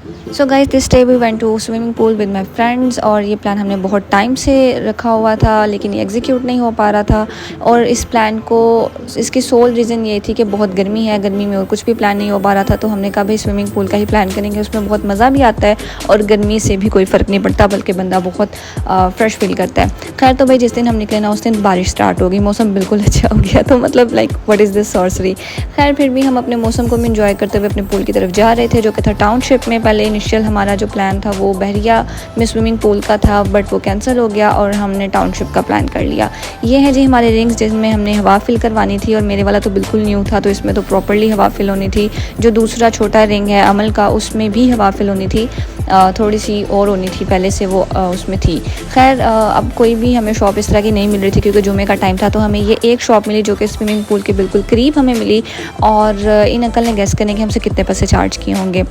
So guys this day we went to swimming pool with my friends, और ये plan हमने बहुत time से रखा हुआ था लेकिन ये एग्जीक्यूट नहीं हो पा रहा था। और इस प्लान को, इसकी सोल रीज़न ये थी कि बहुत गर्मी है, गर्मी में और कुछ भी प्लान नहीं हो पा रहा था, तो हमने कहा भाई स्विमिंग पूल का ही प्लान करेंगे, उसमें बहुत मज़ा भी आता है और गर्मी से भी कोई फ़र्क नहीं पड़ता, बल्कि बंदा बहुत फ्रेश फील करता है। खैर तो भाई जिस दिन हम निकले ना उस दिन बारिश स्टार्ट हो गई, मौसम बिल्कुल अच्छा हो गया, तो मतलब like what is this sorcery. खैर फिर भी हम अपने मौसम को भी इंजॉय करते हुए अपने पूल की तरफ जा रहे थे, जो कि था टाउनशिप में। पहले इनिशियल हमारा जो प्लान था वो बहरिया में स्विमिंग पूल का था, बट वो कैंसिल हो गया और हमने टाउनशिप का प्लान कर लिया। ये है जी हमारे रिंग्स जिसमें हमने हवा फिल करवानी थी, और मेरे वाला तो बिल्कुल न्यू था, तो इसमें तो प्रॉपरली हवा फिल होनी थी। जो दूसरा छोटा रिंग है अमल का, उसमें भी हवा फिल होनी थी, थोड़ी सी और होनी थी, पहले से वो उसमें थी। खैर अब कोई भी हमें शॉप इस तरह की नहीं मिल रही थी क्योंकि जुमे का टाइम था, तो हमें ये एक शॉप मिली जो कि स्विमिंग पूल के बिल्कुल करीब हमें मिली। और इन अंकल ने गेस करने के हमसे कितने पैसे चार्ज किए होंगे,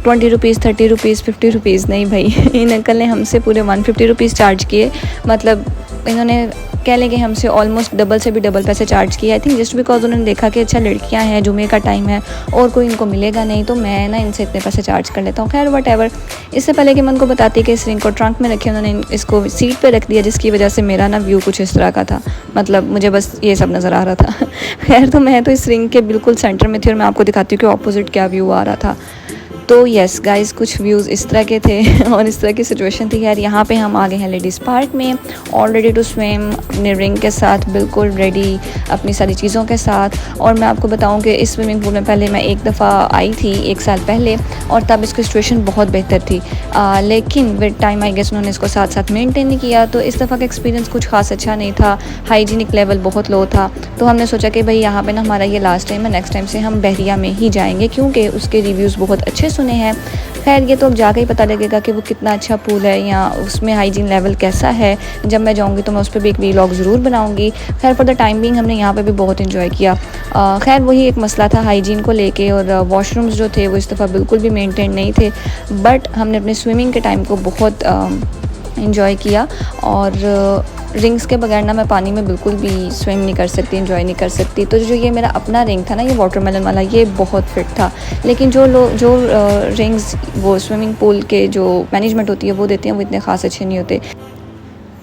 20 रुपीज़, 30 रुपीज़, 50 रुपीज़। नहीं भाई इन अंकल ने हमसे पूरे 150 रुपीज़ चार्ज किए। मतलब इन्होंने कह लें कि हमसे ऑलमोस्ट डबल से भी डबल पैसे चार्ज किए। आई थिंक जस्ट बिकॉज उन्होंने देखा कि अच्छा लड़कियां हैं, जुमे का टाइम है और कोई इनको मिलेगा नहीं, तो मैं ना इनसे इतने पैसे चार्ज कर लेता हूँ। खैर वट एवर। इससे पहले कि मैं उनको बताती कि इस रिंग को ट्रंक में रखे, उन्होंने इसको सीट पे रख दिया, जिसकी वजह से मेरा ना व्यू कुछ इस तरह का था, मतलब मुझे बस ये सब नज़र आ रहा था। खैर तो मैं तो इस रिंग के बिल्कुल सेंटर में थी, और मैं आपको दिखाती हूँ कि ऑपोजिट क्या व्यू आ रहा था। तो येस गाइस, कुछ व्यूज़ इस तरह के थे और इस तरह की सिचुएशन थी। यार यहाँ पे हम आ गए हैं लेडीज़ पार्क में, ऑल रेडी टू स्विम, अपने रिंग के साथ बिल्कुल रेडी, अपनी सारी चीज़ों के साथ। और मैं आपको बताऊँ कि इस स्विमिंग पूल में पहले मैं एक दफ़ा आई थी 1 साल पहले, और तब इसकी सिचुएशन बहुत बेहतर थी, लेकिन विद टाइम आई गेस उन्होंने इसको साथ साथ मेनटेन नहीं किया, तो इस दफ़ा का एक्सपीरियंस कुछ खास अच्छा नहीं था, हाइजीनिक लेवल बहुत लो था। तो हमने सोचा कि भाई यहाँ पे ना हमारा ये लास्ट टाइम है, नेक्स्ट टाइम से हम बहरिया में ही जाएंगे क्योंकि उसके रिव्यूज़ बहुत अच्छे सुने हैं। खैर ये तो अब जाके ही पता लगेगा कि वो कितना अच्छा पूल है या उसमें हाइजीन लेवल कैसा है। जब मैं जाऊँगी तो मैं उस पर भी एक वीलॉग ज़रूर बनाऊँगी। खैर फॉर द टाइम बिंग हमने यहाँ पे भी बहुत इंजॉय किया। खैर वही एक मसला था हाइजीन को लेके, और वॉशरूम्स जो थे वो इस दफ़ा बिल्कुल भी मेंटेन नहीं थे, बट हमने अपने स्विमिंग के टाइम को बहुत इंजॉय किया। और रिंग्स के बगैर ना मैं पानी में बिल्कुल भी स्विम नहीं कर सकती, इंजॉय नहीं कर सकती। तो जो ये मेरा अपना रिंग था ना, ये वाटरमेलन वाला, ये बहुत फिट था। लेकिन जो रिंग्स वो स्विमिंग पूल के जो मैनेजमेंट होती है वो देते हैं, वो इतने ख़ास अच्छे नहीं होते।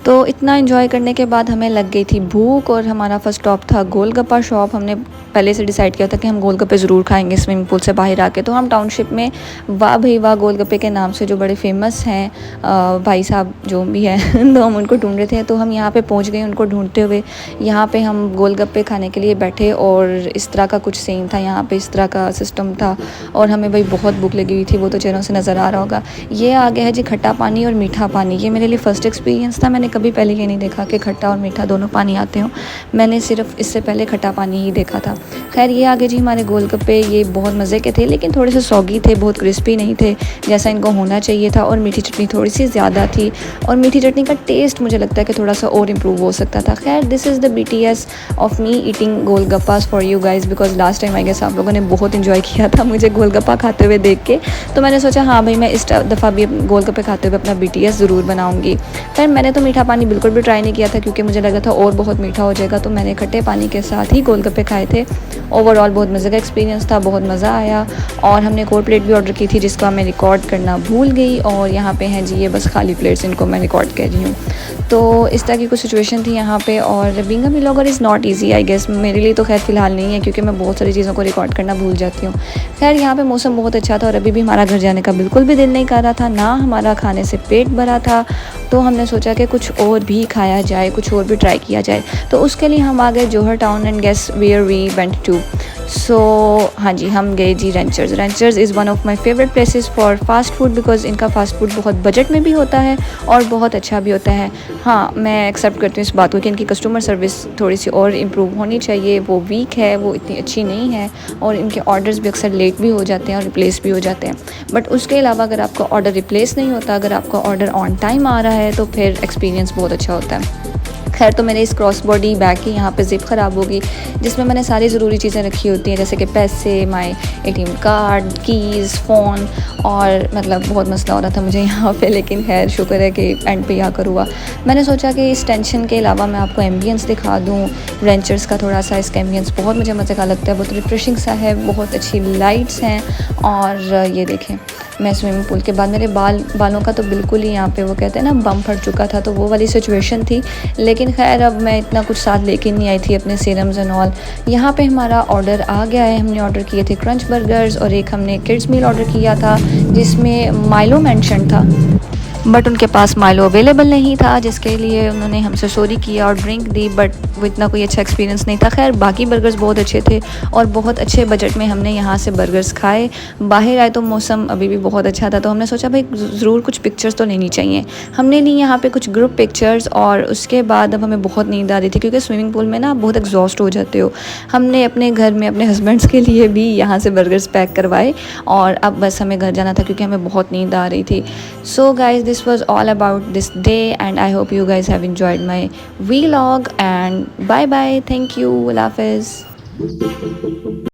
तो इतना एंजॉय करने के बाद हमें लग गई थी भूख, और हमारा फर्स्ट स्टॉप था गोलगप्पा शॉप। हमने पहले से डिसाइड किया था कि हम गोलगप्पे ज़रूर खाएंगे स्विमिंग पूल से बाहर आके। तो हम टाउनशिप में वाह भाई वाह गोलगप्पे के नाम से जो बड़े फेमस हैं भाई साहब जो भी हैं तो हम उनको ढूंढ रहे थे, तो हम यहाँ पे पहुँच गए उनको ढूंढते हुए। यहाँ पे हम गोलगप्पे खाने के लिए बैठे, और इस तरह का कुछ सीन था यहाँ पे, इस तरह का सिस्टम था, और हमें भाई बहुत भूख लगी हुई थी, वो तो चेहरों से नज़र आ रहा होगा। ये आ गया है जी खट्टा पानी और मीठा पानी। ये मेरे लिए फ़र्स्ट एक्सपीरियंस था, मैंने कभी पहले ये नहीं देखा कि खट्टा और मीठा दोनों पानी आते हों। मैंने सिर्फ इससे पहले खट्टा पानी ही देखा था। खैर ये आगे जी हमारे गोलगप्पे, ये बहुत मज़े के थे लेकिन थोड़े से सॉगी थे, बहुत क्रिस्पी नहीं थे जैसा इनको होना चाहिए था, और मीठी चटनी थोड़ी सी ज़्यादा थी, और मीठी चटनी का टेस्ट मुझे लगता है कि थोड़ा सा और इम्प्रूव हो सकता था। खैर this is the BTS of me eating golgappas for you guys, because last time I guess आप लोगों ने बहुत इन्जॉय किया था मुझे गोलगप्पा खाते हुए देख के। तो मैंने सोचा हाँ भाई मैं इस दफ़ा भी गोलगप्पे खाते हुए अपना BTS ज़रूर बनाऊँगी। खैर मैंने तो मीठा पानी बिल्कुल भी ट्राई नहीं किया था क्योंकि मुझे लगा था और बहुत मीठा हो जाएगा, तो मैंने खट्टे पानी के साथ ही गोलगप्पे खाए थे। ओवरऑल बहुत मज़े का एक्सपीरियंस था, बहुत मज़ा आया। और हमने एक और प्लेट भी ऑर्डर की थी जिसका मैं रिकॉर्ड करना भूल गई, और यहाँ पे हैं जी ये बस खाली प्लेट्स, इनको मैं रिकॉर्ड कर रही हूँ। तो इस तरह की कुछ सिचुएशन थी यहाँ पे। और being a vlogger is not easy I guess, मेरे लिए तो खैर फ़िलहाल नहीं है क्योंकि मैं बहुत सारी चीज़ों को रिकॉर्ड करना भूल जाती हूँ। खैर यहाँ पे मौसम बहुत अच्छा था और अभी भी हमारा घर जाने का बिल्कुल भी दिल नहीं कर रहा था, ना हमारा खाने से पेट भरा था। तो हमने सोचा कि कुछ और भी खाया जाए, कुछ और भी ट्राई किया जाए। तो उसके लिए हम आ गए Johar town, and guess where we went to. So हाँ जी हम गए जी Ranchers. Ranchers is one of my favourite places for fast food, because इनका फास्ट फूड बहुत बजट में भी होता है और बहुत अच्छा भी होता है। हाँ मैं एक्सेप्ट करती हूँ इस बात को कि इनकी कस्टमर सर्विस थोड़ी सी और इम्प्रूव होनी चाहिए, वो वीक है, वो इतनी अच्छी नहीं है, और इनके ऑर्डर्स भी अक्सर लेट भी हो जाते हैं और रिप्लेस भी हो जाते हैं। बट उसके अलावा अगर आपका ऑर्डर रिप्लेस नहीं होता, अगर आपका ऑर्डर ऑन टाइम आ रहा है, तो फिर एक्सपीरियंस बहुत अच्छा होता है। खैर तो मेरे इस क्रॉस बॉडी बैग की यहाँ पे ज़िप ख़राब होगी, जिसमें मैंने सारी ज़रूरी चीज़ें रखी होती हैं जैसे कि पैसे, my ATM card, keys, phone, और मतलब बहुत मसला हो रहा था मुझे यहाँ पे, लेकिन खैर शुक्र है कि एंड पे आकर हुआ। मैंने सोचा कि इस टेंशन के अलावा मैं आपको एम्बियंस दिखा दूँ रेंचर्स का थोड़ा सा। इसका एम्बियंस बहुत मुझे मज़े का लगता है, बहुत रिफ्रेशिंग सा है, बहुत अच्छी लाइट्स हैं, और ये देखें मैं स्विमिंग पूल के बाद मेरे बालों का तो बिल्कुल ही यहाँ पे वो कहते हैं ना बम फट चुका था, तो वो वाली सिचुएशन थी। लेकिन खैर अब मैं इतना कुछ साथ लेके नहीं आई थी अपने सीरम्स एंड ऑल। यहाँ पे हमारा ऑर्डर आ गया है। हमने ऑर्डर किए थे क्रंच बर्गर्स और एक हमने किड्स मील ऑर्डर किया था जिसमें माइलो मेंशन था, बट उनके पास माइलो अवेलेबल नहीं था, जिसके लिए उन्होंने हमसे सॉरी किया और ड्रिंक दी, बट वो इतना कोई अच्छा एक्सपीरियंस नहीं था। खैर बाकी बर्गर्स बहुत अच्छे थे और बहुत अच्छे बजट में हमने यहाँ से बर्गर्स खाए। बाहर आए तो मौसम अभी भी बहुत अच्छा था, तो हमने सोचा भाई ज़रूर कुछ पिक्चर्स तो लेनी चाहिए। हमने ली यहाँ पे कुछ ग्रुप पिक्चर्स और उसके बाद अब हमें बहुत नींद आ रही थी क्योंकि स्विमिंग पूल में ना बहुत एग्जॉस्ट हो जाते हो। हमने अपने घर में अपने हस्बैंड्स के लिए भी यहाँ से बर्गर्स पैक करवाए और अब बस हमें घर जाना था क्योंकि हमें बहुत नींद आ रही थी। So guys this was all about this day and I hope you guys have enjoyed my vlog and bye bye, thank you, Allah Hafiz.